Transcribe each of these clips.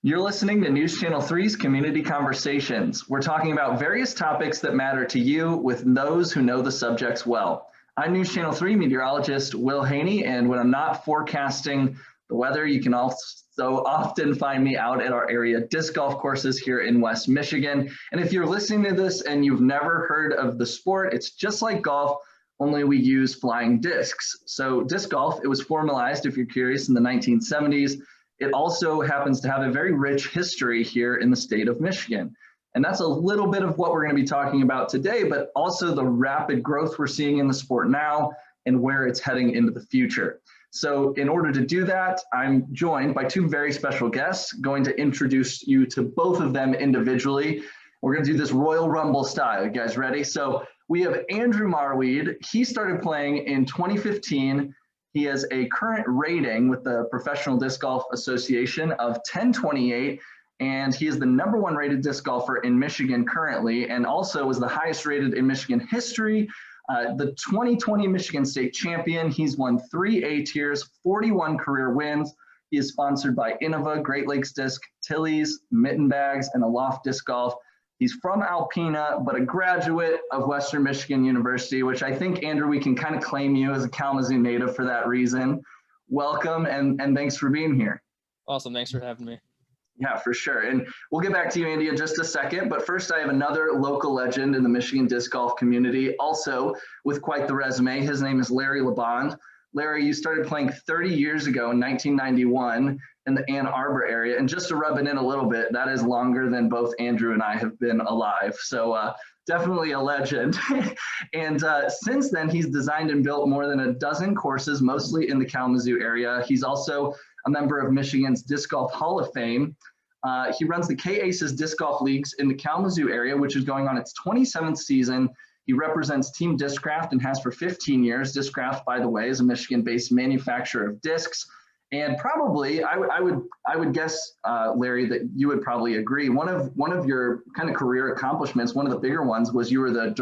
You're listening to News Channel 3's Community Conversations. We're talking about various topics that matter to you with those who know the subjects well. I'm News Channel 3 meteorologist Will Haenni, and when I'm not forecasting the weather, you can also often find me out at our area disc golf courses here in West Michigan. And if you're listening to this and you've never heard of the sport, it's just like golf, only we use flying discs. So disc golf, it was formalized, if you're curious, in the 1970s. It also happens to have a very rich history here in the state of Michigan. And that's a little bit of what we're going to be talking about today, but also the rapid growth we're seeing in the sport now and where it's heading into the future. So in order to do that, I'm joined by two very special guests, going to introduce you to both of them individually. We're going to do this Royal Rumble style. You guys ready? So we have Andrew Marwede. He started playing in 2015. He has a current rating with the Professional Disc Golf Association of 1028, and he is the #1 rated disc golfer in Michigan currently, and also was the highest rated in Michigan history. The 2020 Michigan State Champion. He's won 3 A tiers, 41 career wins. He is sponsored by Innova, Great Lakes Disc, Tilly's, Mitten Bags, and Aloft Disc Golf. He's from Alpena, but a graduate of Western Michigan University, which I think, Andrew, we can kind of claim you as a Kalamazoo native for that reason. Welcome, and thanks for being here. Awesome, thanks for having me. Yeah, for sure. And we'll get back to you, Andy, in just a second. But first, I have another local legend in the Michigan disc golf community, also with quite the resume. His name is Larry LaBond. Larry, you started playing 30 years ago in 1991 in the Ann Arbor area. And just to rub it in a little bit, that is longer than both Andrew and I have been alive. So definitely a legend. And since then, he's designed and built more than a dozen courses, mostly in the Kalamazoo area. He's also a member of Michigan's Disc Golf Hall of Fame. He runs the K-Aces Disc Golf Leagues in the Kalamazoo area, which is going on its 27th season. He represents Team Discraft and has for 15 years. Discraft, by the way, is a Michigan-based manufacturer of discs. And probably, I would guess, Larry, that you would probably agree. One of your kind of career accomplishments, one of the bigger ones, was you were the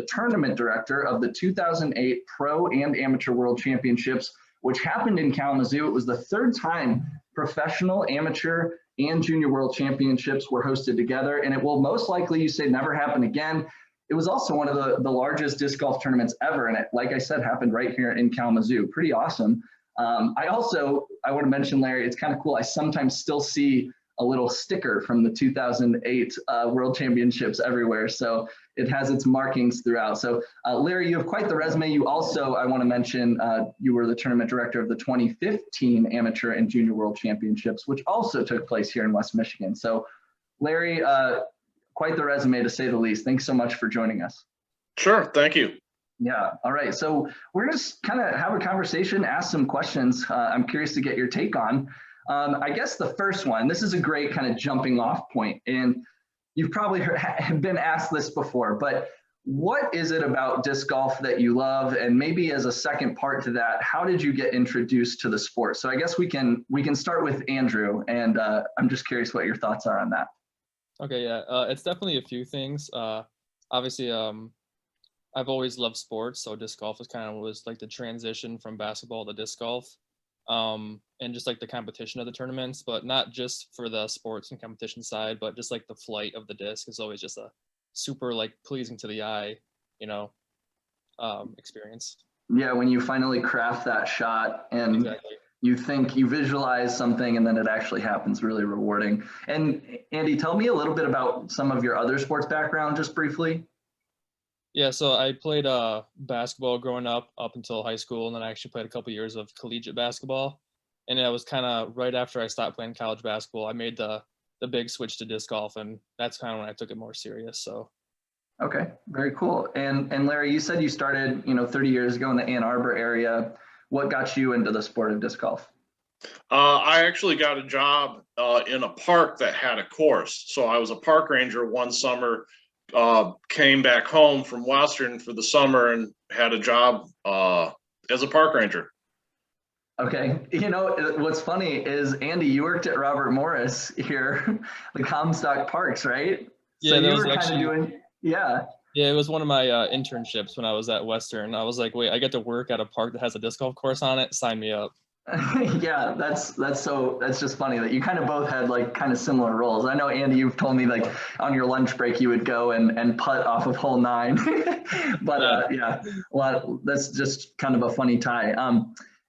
tournament director of the 2008 Pro and Amateur World Championships, which happened in Kalamazoo. It was the third time professional, amateur, and junior world championships were hosted together, and it will most likely, you say, never happen again. It was also one of the largest disc golf tournaments ever, and it, like I said, happened right here in Kalamazoo. Pretty awesome. I want to mention, Larry, it's kind of cool. I sometimes still see a little sticker from the 2008 World Championships everywhere, so it has its markings throughout. So Larry, you have quite the resume. You also, I want to mention, you were the tournament director of the 2015 Amateur and Junior World Championships, which also took place here in West Michigan. So Larry, quite the resume to say the least. Thanks so much for joining us. Sure, thank you. Yeah, all right. So we're going to kind of have a conversation, ask some questions I'm curious to get your take on. I guess the first one, this is a great kind of jumping off point, and you've probably been asked this before, but what is it about disc golf that you love? And maybe as a second part to that, how did you get introduced to the sport? So I guess we can start with Andrew, and I'm just curious what your thoughts are on that. Okay, yeah, it's definitely a few things. Obviously, I've always loved sports, so disc golf was like the transition from basketball to disc golf, and just like the competition of the tournaments, but not just for the sports and competition side, but just like the flight of the disc is always just a super like pleasing to the eye, experience. Yeah, when you finally craft that shot and Exactly. you visualize something and then it actually happens, really rewarding. And Andy, tell me a little bit about some of your other sports background, just briefly. Yeah, so I played basketball growing up until high school, and then I actually played a couple years of collegiate basketball. And it was kind of right after I stopped playing college basketball, I made the big switch to disc golf, and that's kind of when I took it more serious. So. Okay, very cool. And Larry, you said you started 30 years ago in the Ann Arbor area. What got you into the sport of disc golf? I actually got a job in a park that had a course. So I was a park ranger one summer, came back home from Western for the summer and had a job as a park ranger. Okay. What's funny is, Andy, you worked at Robert Morris here, the Comstock Parks, right? Yeah, so that you was were actually, kind of doing, yeah. Yeah, it was one of my internships when I was at Western. I was like, wait, I get to work at a park that has a disc golf course on it. Sign me up. Yeah, that's just funny that you kind of both had like kind of similar roles. I know Andy, you've told me like on your lunch break you would go and putt off of hole 9, but yeah, well, that's just kind of a funny tie.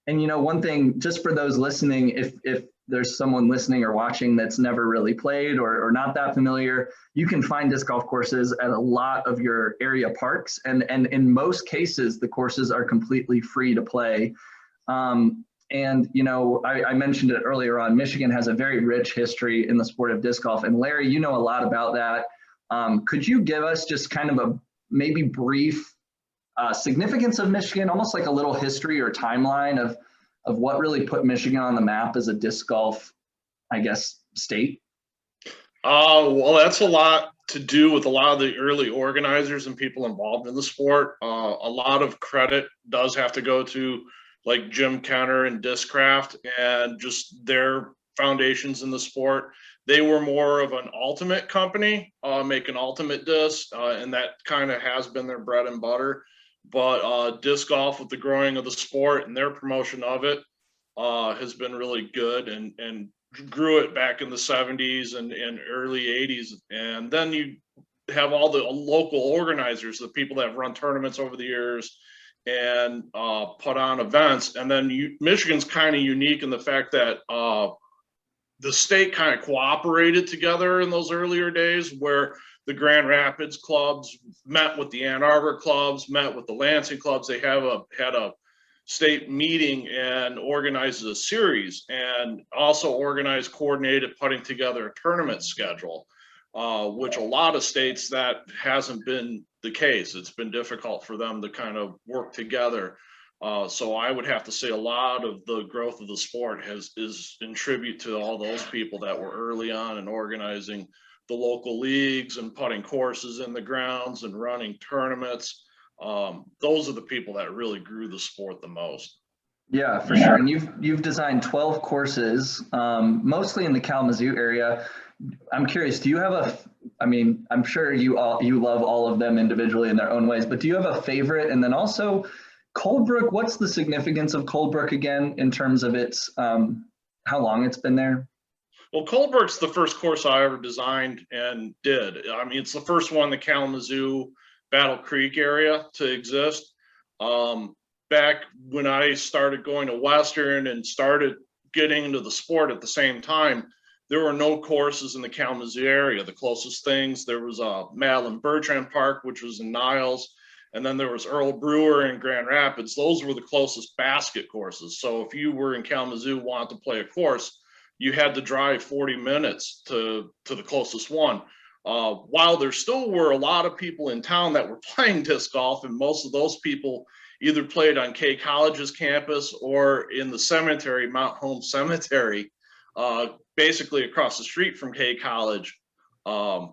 And one thing, just for those listening, if there's someone listening or watching that's never really played or not that familiar, you can find disc golf courses at a lot of your area parks, and in most cases the courses are completely free to play. And, I mentioned it earlier on, Michigan has a very rich history in the sport of disc golf. And Larry, you know a lot about that. Could you give us just kind of a maybe brief significance of Michigan, almost like a little history or timeline of what really put Michigan on the map as a disc golf, I guess, state? Well, that's a lot to do with a lot of the early organizers and people involved in the sport. A lot of credit does have to go to like Jim Kenner and Discraft and just their foundations in the sport. They were more of an ultimate company, making ultimate discs, and that kind of has been their bread and butter. But disc golf, with the growing of the sport and their promotion of it, has been really good and grew it back in the 70s and early 80s. And then you have all the local organizers, the people that have run tournaments over the years and put on events. And then Michigan's kind of unique in the fact that the state kind of cooperated together in those earlier days, where the Grand Rapids clubs met with the Ann Arbor clubs, met with the Lansing clubs. They had a state meeting and organized a series, and also organized, coordinated putting together a tournament schedule, which a lot of states that hasn't been the case. It's been difficult for them to kind of work together. So I would have to say a lot of the growth of the sport is in tribute to all those people that were early on in organizing the local leagues and putting courses in the grounds and running tournaments. Those are the people that really grew the sport the most. Yeah, for sure. And you've designed 12 courses, mostly in the Kalamazoo area. I'm curious, do you have I'm sure you love all of them individually in their own ways, but do you have a favorite? And then also Coldbrook, what's the significance of Coldbrook again in terms of its, how long it's been there? Well, Coldbrook's the first course I ever designed and did. I mean, it's the first one in the Kalamazoo, Battle Creek area to exist. Back when I started going to Western and started getting into the sport at the same time, there were no courses in the Kalamazoo area. The closest things, there was Madeline Bertrand Park, which was in Niles, and then there was Earl Brewer in Grand Rapids. Those were the closest basket courses. So if you were in Kalamazoo, wanted to play a course, you had to drive 40 minutes to the closest one. While there still were a lot of people in town that were playing disc golf, and most of those people either played on K College's campus or in the cemetery, Mount Holmes Cemetery, basically across the street from K College. A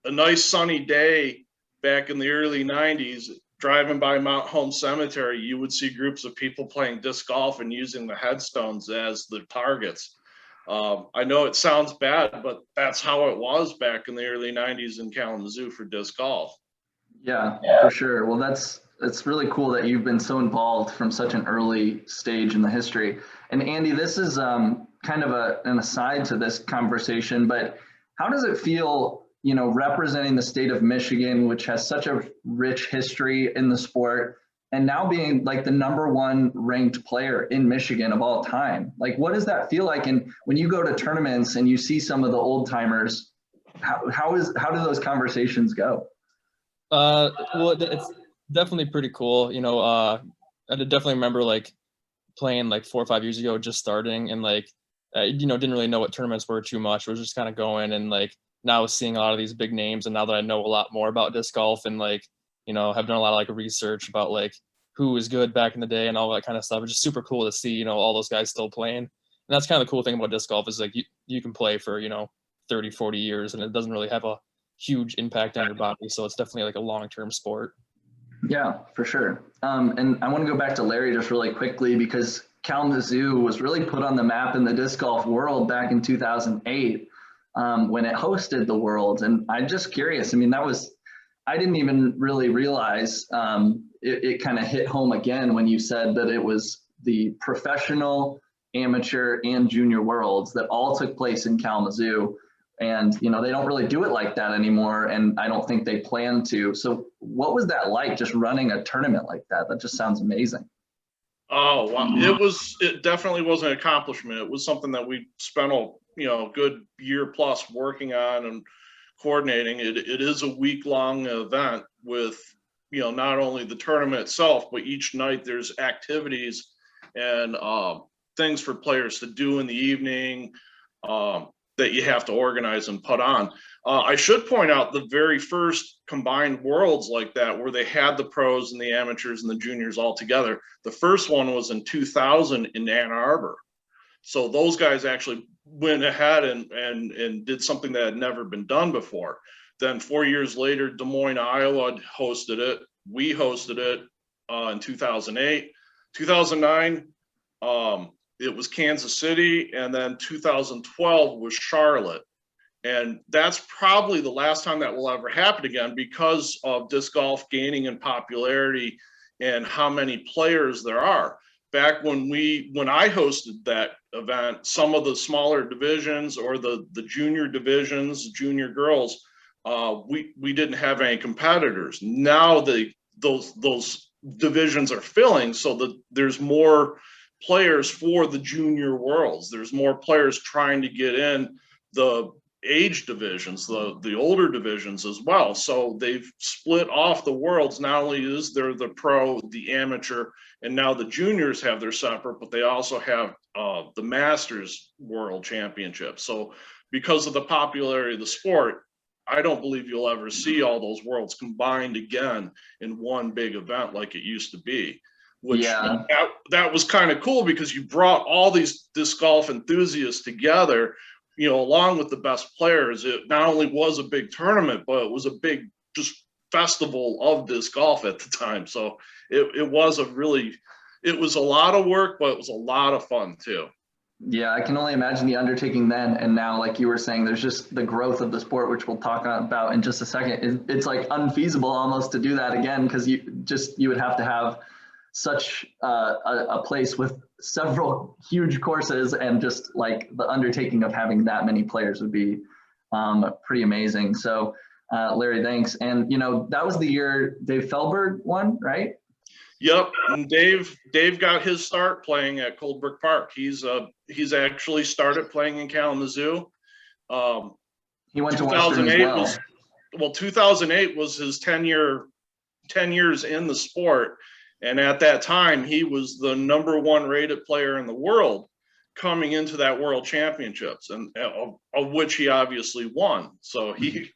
nice sunny day back in the early 90s, driving by Mount Holmes Cemetery, you would see groups of people playing disc golf and using the headstones as the targets. I know it sounds bad, but that's how it was back in the early 90s in Kalamazoo for disc golf. Yeah, for sure. Well, it's really cool that you've been so involved from such an early stage in the history. And Andy, this is kind of an aside to this conversation, but how does it feel, representing the state of Michigan, which has such a rich history in the sport, and now being like the #1 ranked player in Michigan of all time? Like, what does that feel like? And when you go to tournaments and you see some of the old timers, how do those conversations go? Well, it's definitely pretty cool. I definitely remember like playing like 4 or 5 years ago, just starting, and like, didn't really know what tournaments were too much. It was just kind of going, and like now seeing a lot of these big names, and now that I know a lot more about disc golf and like, have done a lot of like research about like who was good back in the day and all that kind of stuff. It's just super cool to see, all those guys still playing. And that's kind of the cool thing about disc golf is like you can play for, 30, 40 years and it doesn't really have a huge impact on your body. So it's definitely like a long-term sport. Yeah, for sure. And I want to go back to Larry just really quickly, because Kalamazoo was really put on the map in the disc golf world back in 2008 when it hosted the Worlds. And I'm just curious, I didn't even really realize it kind of hit home again when you said that it was the professional, amateur, and junior worlds that all took place in Kalamazoo. And, you know, they don't really do it like that anymore. And I don't think they plan to. So what was that like, just running a tournament like that? That just sounds amazing. Oh, wow. It definitely was an accomplishment. It was something that we spent a, good year plus working on and coordinating. It is a week-long event with, not only the tournament itself, but each night there's activities and things for players to do in the evening, that you have to organize and put on. I should point out the very first combined worlds like that, where they had the pros and the amateurs and the juniors all together. The first one was in 2000 in Ann Arbor. So those guys actually went ahead and did something that had never been done before. Then 4 years later, Des Moines, Iowa hosted it. We hosted it in 2008. 2009, it was Kansas City, and then 2012 was Charlotte. And that's probably the last time that will ever happen again, because of disc golf gaining in popularity and how many players there are. Back when I hosted that event, some of the smaller divisions or the junior divisions, junior girls, we didn't have any competitors. Now those divisions are filling, so that there's more players for the junior worlds. There's more players trying to get in the age divisions, the older divisions as well. So they've split off the worlds. Not only is there the pro, the amateur, and now the juniors have their separate, but they also have the Masters World Championship. So because of the popularity of the sport, I don't believe you'll ever see all those worlds combined again in one big event like it used to be. Which that was kind of cool, because you brought all these disc golf enthusiasts together, along with the best players. It not only was a big tournament, but it was a big just festival of disc golf at the time. So it was a lot of work, but it was a lot of fun too. Yeah, I can only imagine the undertaking then and now. Like you were saying, there's just the growth of the sport, which we'll talk about in just a second. It's like unfeasible almost to do that again, because you would have to have such a place with several huge courses, and just like the undertaking of having that many players would be pretty amazing. So Larry, thanks. And that was the year Dave Feldberg won, right? Yep, and Dave got his start playing at Coldbrook Park. He's actually started playing in Kalamazoo. He went to Western as well. 2008 was his 10 years in the sport. And at that time, he was the #1 rated player in the world coming into that World Championships, and of which he obviously won. So he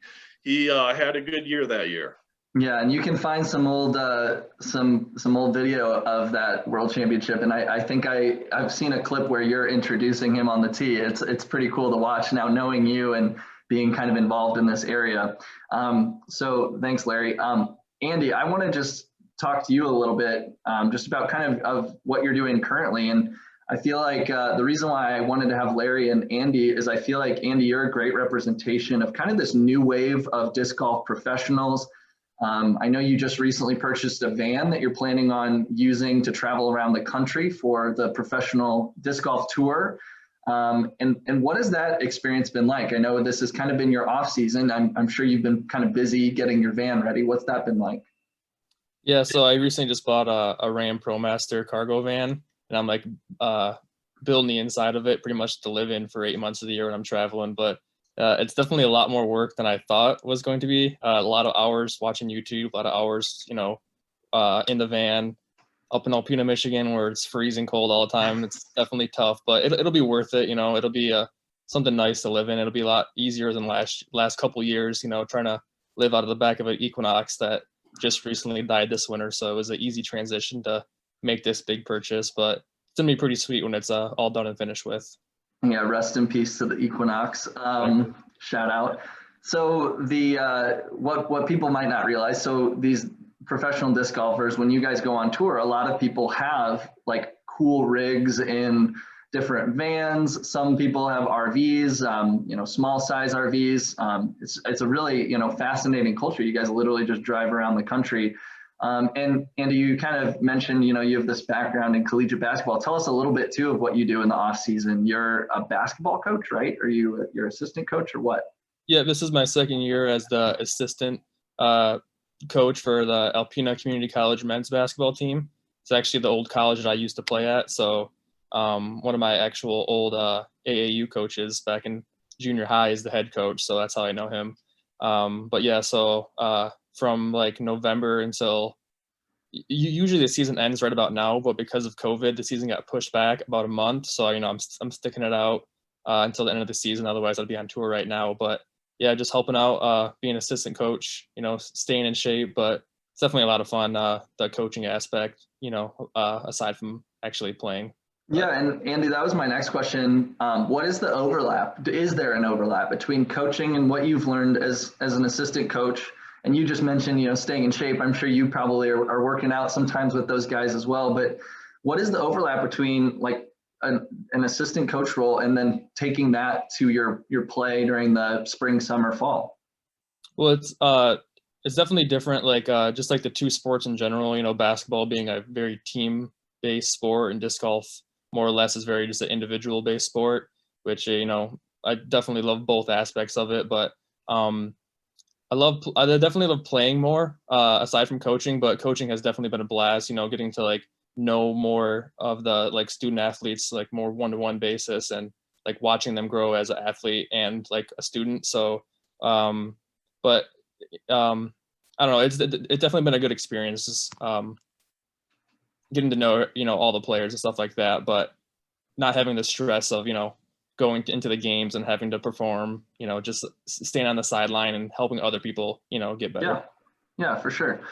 had a good year that year. Yeah, and you can find some old video of that World Championship, and I think I've seen a clip where you're introducing him on the tee. It's pretty cool to watch now, knowing you and being kind of involved in this area. So thanks, Larry. Andy, I want to just talk to you a little bit just about kind of what you're doing currently. And I feel like the reason why I wanted to have Larry and Andy is I feel like, Andy, you're a great representation of kind of this new wave of disc golf professionals. I know you just recently purchased a van that you're planning on using to travel around the country for the professional disc golf tour. And what has that experience been like? I know this has kind of been your off season. I'm sure you've been kind of busy getting your van ready. What's that been like? Yeah, so I recently just bought a Ram ProMaster cargo van, and I'm like building the inside of it pretty much to live in for 8 months of the year when I'm traveling. But it's definitely a lot more work than I thought was going to be. A lot of hours watching YouTube, a lot of hours, in the van up in Alpena, Michigan, where it's freezing cold all the time. It's definitely tough, but it'll be worth it. It'll be something nice to live in. It'll be a lot easier than last couple years, trying to live out of the back of an Equinox that just recently died this winter. So it was an easy transition to make this big purchase, but it's gonna be pretty sweet when it's all done and finished with. Yeah, rest in peace to the Equinox. Shout out. So the what people might not realize, so these professional disc golfers, when you guys go on tour, a lot of people have like cool rigs in different vans. Some people have RVs, small size RVs. It's a really, fascinating culture. You guys literally just drive around the country. And Andy, you kind of mentioned, you have this background in collegiate basketball. Tell us a little bit too of what you do in the off season. You're a basketball coach, right? Are you your assistant coach or what? Yeah, this is my second year as the assistant coach for the Alpena Community College men's basketball team. It's actually the old college that I used to play at. So one of my actual old AAU coaches back in junior high is the head coach. So that's how I know him. But yeah, so from like November until usually the season ends right about now, but because of COVID, the season got pushed back about a month. So, I'm sticking it out until the end of the season. Otherwise I'd be on tour right now, but yeah, just helping out, being assistant coach, staying in shape, but it's definitely a lot of fun. The coaching aspect, aside from actually playing. Yeah, and Andy, that was my next question. What is the overlap? Is there an overlap between coaching and what you've learned as an assistant coach? And you just mentioned, staying in shape. I'm sure you probably are working out sometimes with those guys as well. But what is the overlap between like an assistant coach role and then taking that to your play during the spring, summer, fall? Well, it's definitely different. Like just like the two sports in general, basketball being a very team-based sport and disc golf more or less is very just an individual-based sport, which I definitely love both aspects of it. But I definitely love playing more aside from coaching, but coaching has definitely been a blast, getting to like know more of the like student athletes, like more one-to-one basis and like watching them grow as an athlete and like a student. So, but I don't know, it's definitely been a good experience, just getting to know, all the players and stuff like that, but not having the stress of, going into the games and having to perform, just staying on the sideline and helping other people, get better. Yeah, for sure.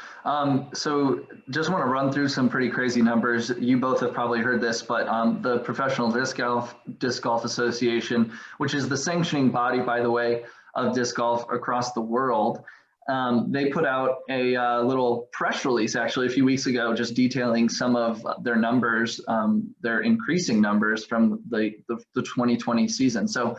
So just want to run through some pretty crazy numbers. You both have probably heard this, but the Professional Disc Golf Association, which is the sanctioning body, by the way, of disc golf across the world, they put out a little press release actually a few weeks ago, just detailing some of their numbers, their increasing numbers from the 2020 season. So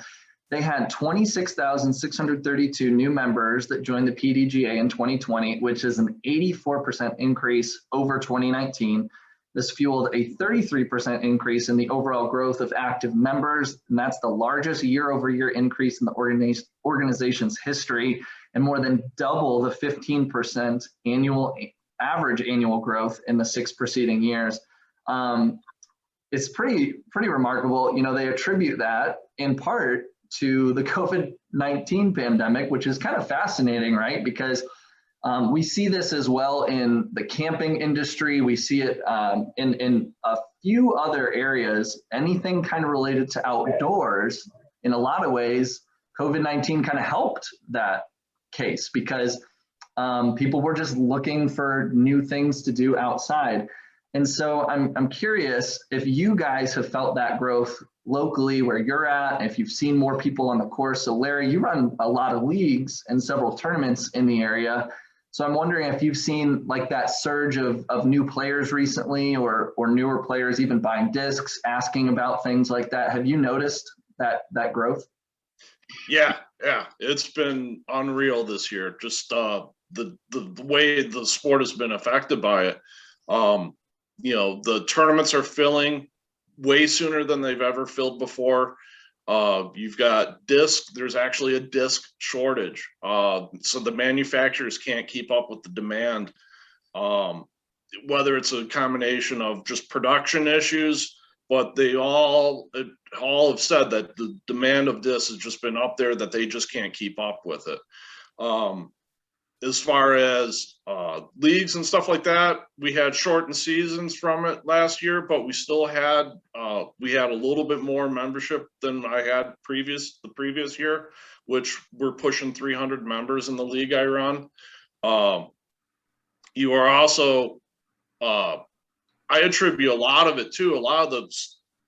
they had 26,632 new members that joined the PDGA in 2020, which is an 84% increase over 2019. This fueled a 33% increase in the overall growth of active members, and that's the largest year-over-year increase in the organization's history, and more than double the 15% average annual growth in the 6 preceding years. It's pretty remarkable. They attribute that in part to the COVID-19 pandemic, which is kind of fascinating, right? Because we see this as well in the camping industry. We see it in a few other areas, anything kind of related to outdoors. In a lot of ways, COVID-19 kind of helped that case because people were just looking for new things to do outside. And so I'm curious if you guys have felt that growth locally where you're at, if you've seen more people on the course. So Larry, you run a lot of leagues and several tournaments in the area. So I'm wondering if you've seen like that surge of new players recently or newer players even buying discs, asking about things like that. Have you noticed that growth? Yeah, it's been unreal this year. Just the way the sport has been affected by it. The tournaments are filling way sooner than they've ever filled before. You've got disc. There's actually a disc shortage. So the manufacturers can't keep up with the demand. Whether it's a combination of just production issues, but they all have said that the demand of disc has just been up there, that they just can't keep up with it. As far as leagues and stuff like that, we had shortened seasons from it last year, but we still had we had a little bit more membership than I had the previous year, which we're pushing 300 members in the league I run. You are also I attribute a lot of it to a lot of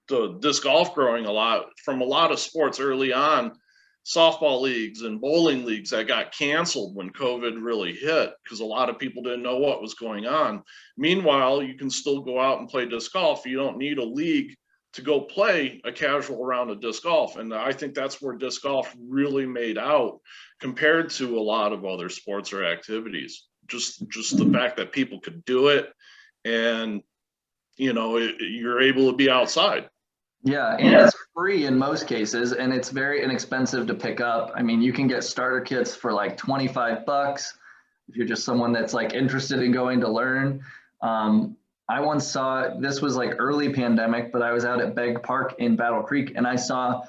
the disc golf growing a lot from a lot of sports early on. Softball leagues and bowling leagues that got canceled when COVID really hit because a lot of people didn't know what was going on. Meanwhile, you can still go out and play disc golf. You don't need a league to go play a casual round of disc golf. And I think that's where disc golf really made out compared to a lot of other sports or activities. just the fact that people could do it, and you're able to be outside. Yeah, and it's free in most cases, and it's very inexpensive to pick up. I mean, you can get starter kits for like $25 if you're just someone that's like interested in going to learn. I once saw, this was like early pandemic, but I was out at Begg Park in Battle Creek, and I saw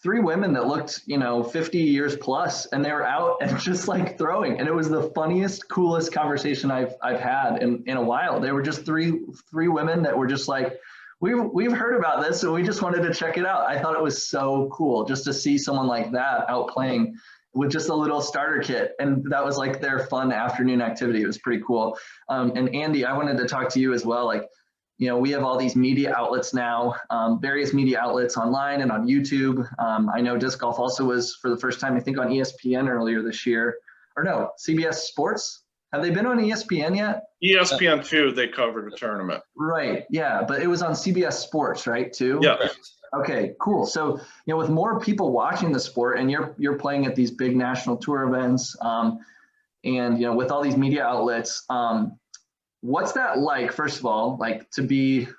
3 women that looked, 50 years plus, and they were out and just like throwing. And it was the funniest, coolest conversation I've had in a while. They were just three women that were just like, we've heard about this, and we just wanted to check it out. I thought it was so cool just to see someone like that out playing with just a little starter kit. And that was like their fun afternoon activity. It was pretty cool. And Andy, I wanted to talk to you as well. Like, we have all these media outlets now, various media outlets online and on YouTube. I know disc golf also was for the first time, I think, on ESPN earlier this year. Or no, CBS Sports. Have they been on ESPN yet? ESPN2, they covered a tournament. Right, yeah, but it was on CBS Sports, right, too? Yeah. Okay, cool. So, with more people watching the sport, and you're playing at these big national tour events, and with all these media outlets, what's that like, first of all, like to be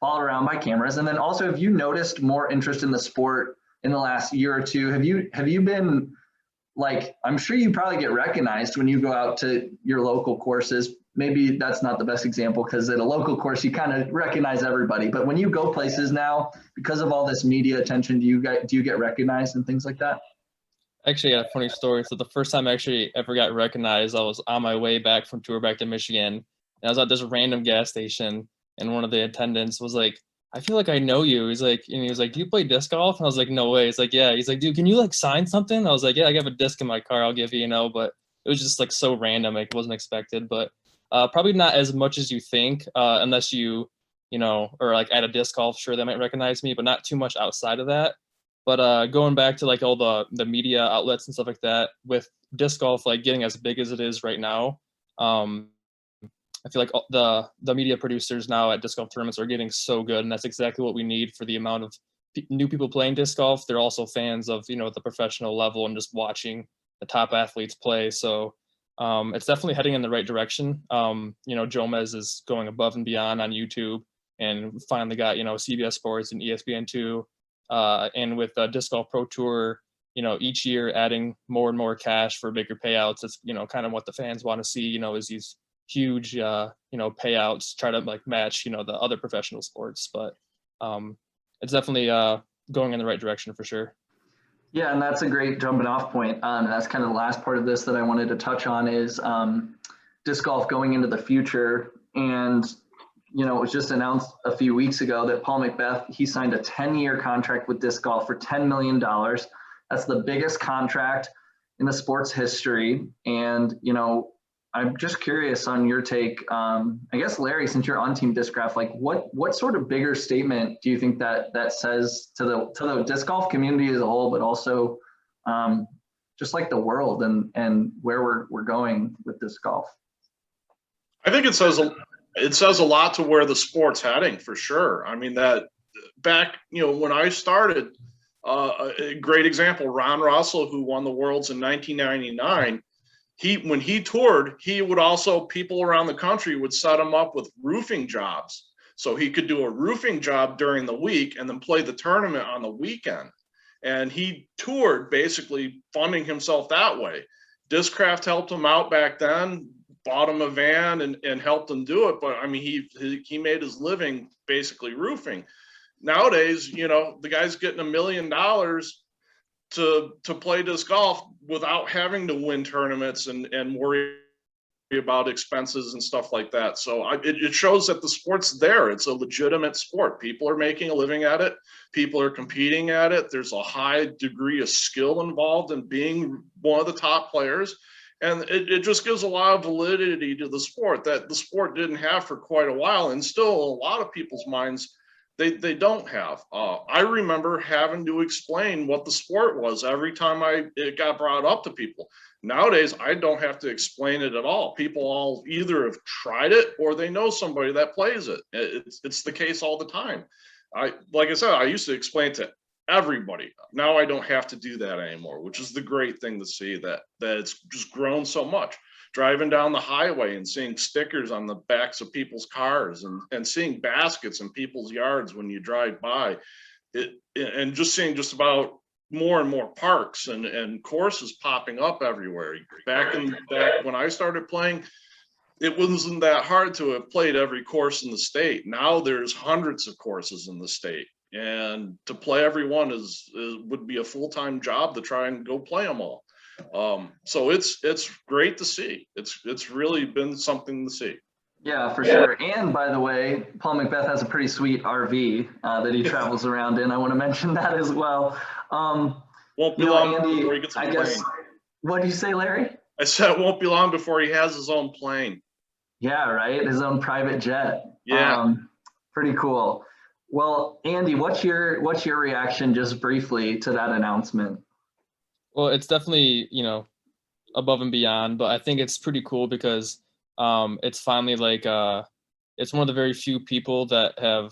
followed around by cameras? And then also, have you noticed more interest in the sport in the last year or two? Have you been, like, I'm sure you probably get recognized when you go out to your local courses. Maybe that's not the best example, because at a local course, you kind of recognize everybody. But when you go places now, because of all this media attention, do you get recognized and things like that? Actually, I got a funny story. So the first time I actually ever got recognized, I was on my way back from tour back to Michigan. And I was at this random gas station, and one of the attendants was like, I feel like I know you. He was like, do you play disc golf? And I was like, no way. He's like, yeah. He's like, dude, can you like sign something? I was like, yeah, I have a disc in my car. I'll give you, but it was just like so random. Like, it wasn't expected, but probably not as much as you think, unless you, or like at a disc golf, sure, they might recognize me, but not too much outside of that. But going back to like all the media outlets and stuff like that, with disc golf like getting as big as it is right now, I feel like the media producers now at disc golf tournaments are getting so good, and that's exactly what we need for the amount of new people playing disc golf. They're also fans of the professional level and just watching the top athletes play. So it's definitely heading in the right direction. Jomez is going above and beyond on YouTube, and finally got CBS Sports and ESPN2, and with Disc Golf Pro Tour, each year adding more and more cash for bigger payouts. It's kind of what the fans want to see. Is these huge payouts, try to like match the other professional sports. But it's definitely going in the right direction for sure. Yeah, and that's a great jumping off point. And that's kind of the last part of this that I wanted to touch on is disc golf going into the future. And it was just announced a few weeks ago that Paul McBeth, he signed a 10-year contract with disc golf for $10 million. That's the biggest contract in the sport's history. And I'm just curious on your take. I guess, Larry, since you're on Team Discraft, like what sort of bigger statement do you think that says to the disc golf community as a whole, but also just like the world and where we're going with disc golf? I think it says a lot to where the sport's heading, for sure. I mean, that back, when I started, a great example, Ron Russell, who won the Worlds in 1999, when he toured, people around the country would set him up with roofing jobs. So he could do a roofing job during the week and then play the tournament on the weekend. And he toured basically funding himself that way. Discraft helped him out back then, bought him a van and helped him do it. But I mean, he made his living basically roofing. Nowadays, the guy's getting $1 million to play disc golf without having to win tournaments and worry about expenses and stuff like that. So it shows that the sport's there. It's a legitimate sport. People are making a living at it. People are competing at it. There's a high degree of skill involved in being one of the top players. And it just gives a lot of validity to the sport that the sport didn't have for quite a while. And still a lot of people's minds, they don't have. I remember having to explain what the sport was every time it got brought up to people. Nowadays, I don't have to explain it at all. People all either have tried it or they know somebody that plays it. It's the case all the time. Like I said, I used to explain to everybody. Now I don't have to do that anymore, which is the great thing to see that it's just grown so much. driving down the highway and seeing stickers on the backs of people's cars, and seeing baskets in people's yards when you drive by, and just seeing just about more and more parks and courses popping up everywhere. Back when I started playing, it wasn't that hard to have played every course in the state. Now there's hundreds of courses in the state, and to play every one would be a full-time job to try and go play them all. So it's great to see. It's really been something to see. Yeah, for sure. And by the way, Paul Macbeth has a pretty sweet RV that he travels around in. I want to mention that as well. Won't be long before he gets a I plane. guess, what do you say, Larry? I said it won't be long before he has his own plane. Yeah, right. His own private jet. Yeah. Pretty cool. Well, Andy, what's your reaction just briefly to that announcement? Well, it's definitely, above and beyond, but I think it's pretty cool because it's finally like it's one of the very few people that have,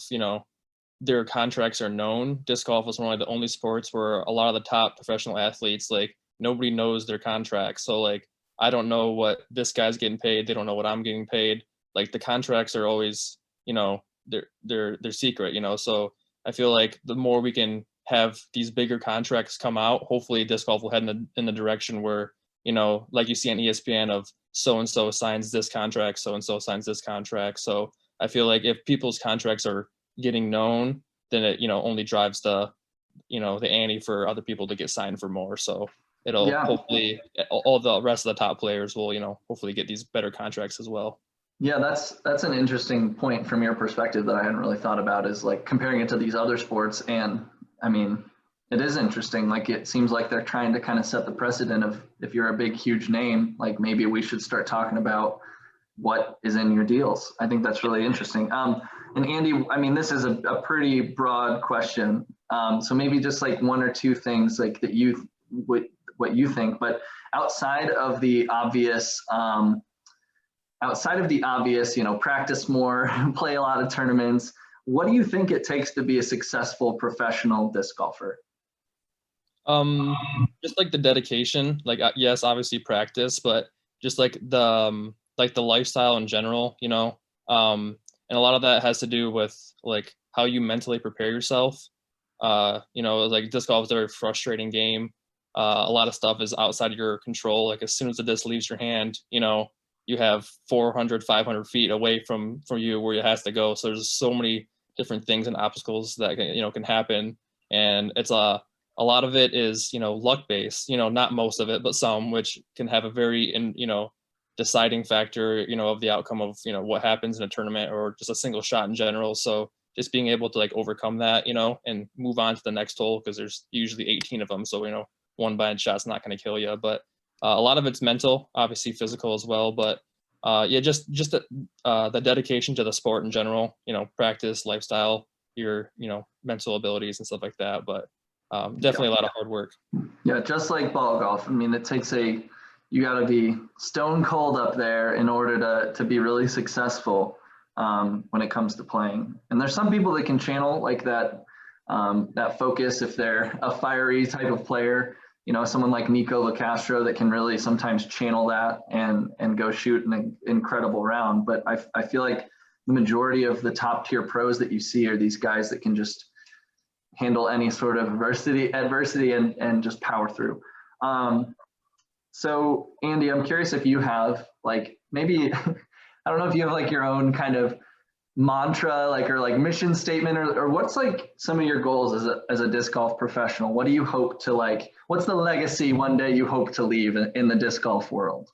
their contracts are known. Disc golf was one of the only sports where a lot of the top professional athletes, like, nobody knows their contracts. So like, I don't know what this guy's getting paid. They don't know what I'm getting paid. Like, the contracts are always, they're secret, So I feel like the more we can have these bigger contracts come out, hopefully disc golf will head in the direction where, like you see on ESPN of so-and-so signs this contract, so-and-so signs this contract. So I feel like if people's contracts are getting known, then it, only drives the ante for other people to get signed for more. So it'll hopefully all the rest of the top players will, hopefully get these better contracts as well. Yeah, that's an interesting point from your perspective that I hadn't really thought about, is like comparing it to these other sports. And I mean, it is interesting. Like, it seems like they're trying to kind of set the precedent of, if you're a big, huge name, like maybe we should start talking about what is in your deals. I think that's really interesting. And Andy, I mean, this is a pretty broad question. So maybe just like one or two things like that what you think, but outside of the obvious, practice more, play a lot of tournaments, what do you think it takes to be a successful professional disc golfer? Just like the dedication, like, yes, obviously practice, but just like the lifestyle in general, and a lot of that has to do with like how you mentally prepare yourself. Like disc golf is a very frustrating game. A lot of stuff is outside of your control. Like, as soon as the disc leaves your hand, you have 400, 500 feet away from you where it has to go. So there's so many different things and obstacles that can happen. And it's a lot of it is, luck based, not most of it, but some, which can have a very, deciding factor, of the outcome of, what happens in a tournament or just a single shot in general. So just being able to like overcome that, and move on to the next hole, because there's usually 18 of them. So, one bad shot's not going to kill you, but a lot of it's mental, obviously physical as well. But just the dedication to the sport in general, practice, lifestyle, your, mental abilities and stuff like that. But definitely a lot of hard work. Yeah, just like ball golf. I mean, it takes you got to be stone cold up there in order to be really successful when it comes to playing. And there's some people that can channel like that focus if they're a fiery type of player. Someone like Nico LaCastro that can really sometimes channel that and go shoot an incredible round. But I feel like the majority of the top tier pros that you see are these guys that can just handle any sort of adversity and just power through. So Andy, I'm curious if you have like, maybe, I don't know if you have like your own kind of mantra, or mission statement, or what's like some of your goals as a disc golf professional? What do you hope to what's the legacy one day you hope to leave in the disc golf world?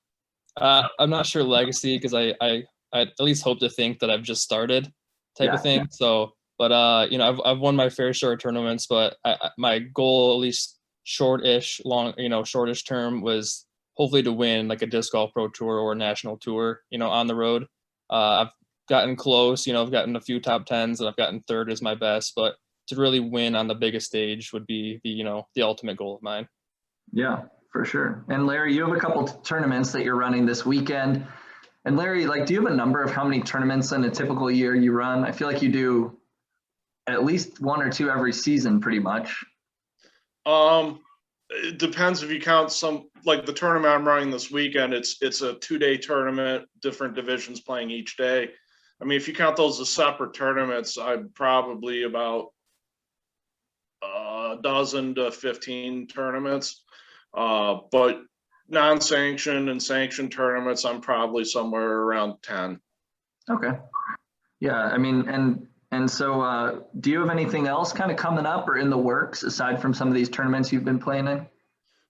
I'm not sure legacy, because I at least hope to think that I've just started type of thing. Yeah. So, but I've won my fair share of tournaments, but my goal, at least shortish term, was hopefully to win like a disc golf pro tour or a national tour, on the road. I've gotten close, I've gotten a few top 10s, and I've gotten third is my best, but to really win on the biggest stage would be the ultimate goal of mine. Yeah, for sure. And Larry, you have a couple tournaments that you're running this weekend. And Larry, do you have a number of how many tournaments in a typical year you run? I feel like you do at least one or two every season pretty much. It depends if you count some, like the tournament I'm running this weekend, it's a 2-day tournament, different divisions playing each day. I mean, if you count those as separate tournaments, I'm probably about a dozen to 15 tournaments. But non-sanctioned and sanctioned tournaments, I'm probably somewhere around 10. Okay. Yeah, I mean, and so do you have anything else kind of coming up or in the works aside from some of these tournaments you've been playing in?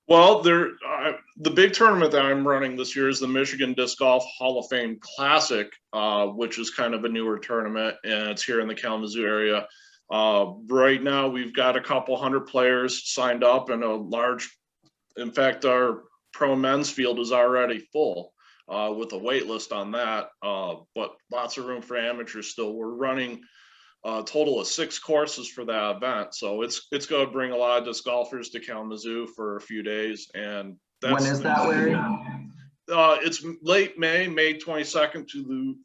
Well, the big tournament that I'm running this year is the Michigan Disc Golf Hall of Fame Classic, which is kind of a newer tournament, and it's here in the Kalamazoo area. Right now, we've got a couple hundred players signed up, and in fact, our pro men's field is already full with a wait list on that, but lots of room for amateurs still. We're running a total of 6 courses for that event, so it's going to bring a lot of disc golfers to Kalamazoo for a few days. And When is that, Larry? It's late May 22nd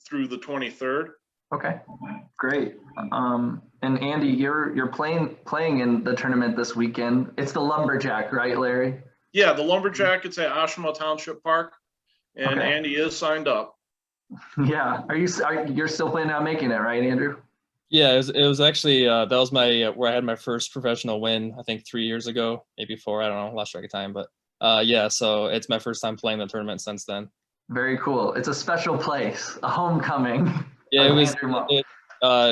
through the 23rd. Okay, great. And Andy, you're playing in the tournament this weekend. It's the Lumberjack, right, Larry? Yeah, the Lumberjack. It's at Oshawa Township Park, and Okay. Andy is signed up. Yeah. You're still planning on making it, right, Andrew? Yeah, it was actually that was my where I had my first professional win, I think 3 years ago, maybe 4, I don't know, lost track of time, but yeah, so it's my first time playing the tournament since then. Very cool. It's a special place, a homecoming. Yeah, of it was Andrew Mo-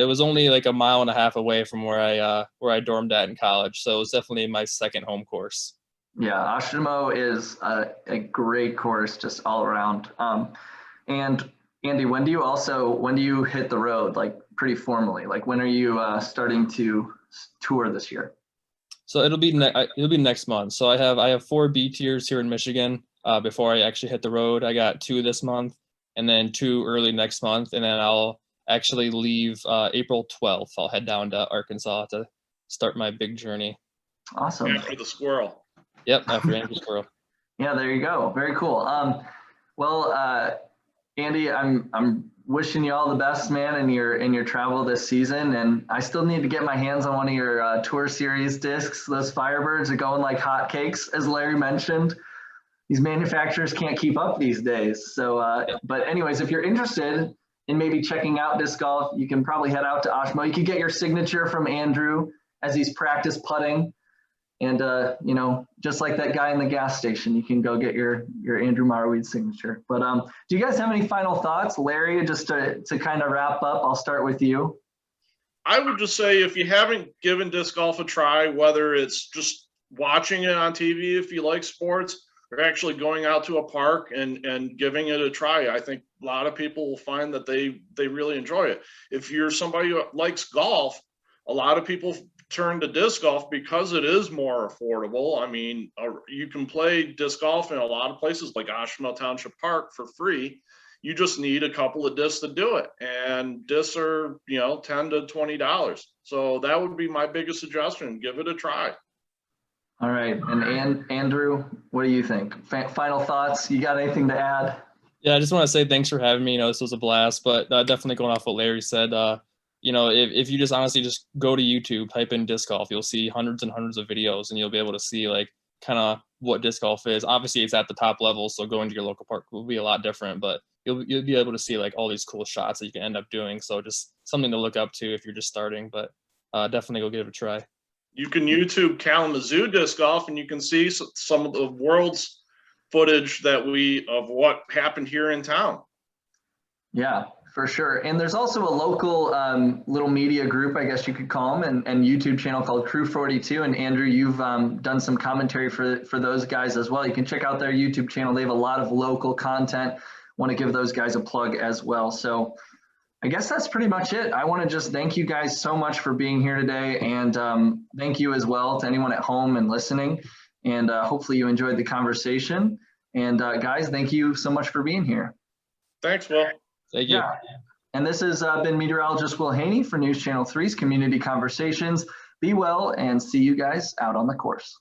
it was only like a mile and a half away from where I dormed at in college, so it was definitely my second home course. Yeah, Ashimo is a great course just all around. And Andy, when do you hit the road, like pretty formally? Like when are you starting to tour this year? So it'll be next month. So I have 4 B tiers here in Michigan before I actually hit the road. I got 2 this month, and then 2 early next month, and then I'll actually leave April 12th. I'll head down to Arkansas to start my big journey. Awesome. After the squirrel. Yep, after Andrew Squirrel. Yeah, there you go. Very cool. Well, Andy, I'm wishing you all the best, man, in your travel this season. And I still need to get my hands on one of your Tour Series discs. Those Firebirds are going like hotcakes, as Larry mentioned. These manufacturers can't keep up these days. So, but anyways, if you're interested in maybe checking out disc golf, you can probably head out to Oshmo. You can get your signature from Andrew as he's practice putting. And, just like that guy in the gas station, you can go get your Andrew Marwede signature. But do you guys have any final thoughts? Larry, just to kind of wrap up, I'll start with you. I would just say, if you haven't given disc golf a try, whether it's just watching it on TV if you like sports, or actually going out to a park and giving it a try, I think a lot of people will find that they really enjoy it. If you're somebody who likes golf, a lot of people turn to disc golf because it is more affordable. I mean, you can play disc golf in a lot of places like Oshawa Township Park for free. You just need a couple of discs to do it, and discs are $10 to $20. So that would be my biggest suggestion. Give it a try. All right, and Andrew, what do you think? Final thoughts? You got anything to add? Yeah, I just want to say thanks for having me. This was a blast, but definitely going off what Larry said. If you just honestly just go to YouTube, type in disc golf, you'll see hundreds and hundreds of videos, and you'll be able to see like kind of what disc golf is. Obviously, it's at the top level, so going to your local park will be a lot different, but you'll be able to see like all these cool shots that you can end up doing. So just something to look up to if you're just starting, but definitely go give it a try. You can YouTube Kalamazoo disc golf, and you can see some of the world's footage of what happened here in town. Yeah, for sure. And there's also a local little media group, I guess you could call them, and YouTube channel called Crew 42. And Andrew, you've done some commentary for those guys as well. You can check out their YouTube channel. They have a lot of local content. Want to give those guys a plug as well. So I guess that's pretty much it. I want to just thank you guys so much for being here today. And thank you as well to anyone at home and listening. And hopefully you enjoyed the conversation. And guys, thank you so much for being here. Thanks, Will. Thank you. Yeah. And this has been Meteorologist Will Haenni for News Channel 3's Community Conversations. Be well and see you guys out on the course.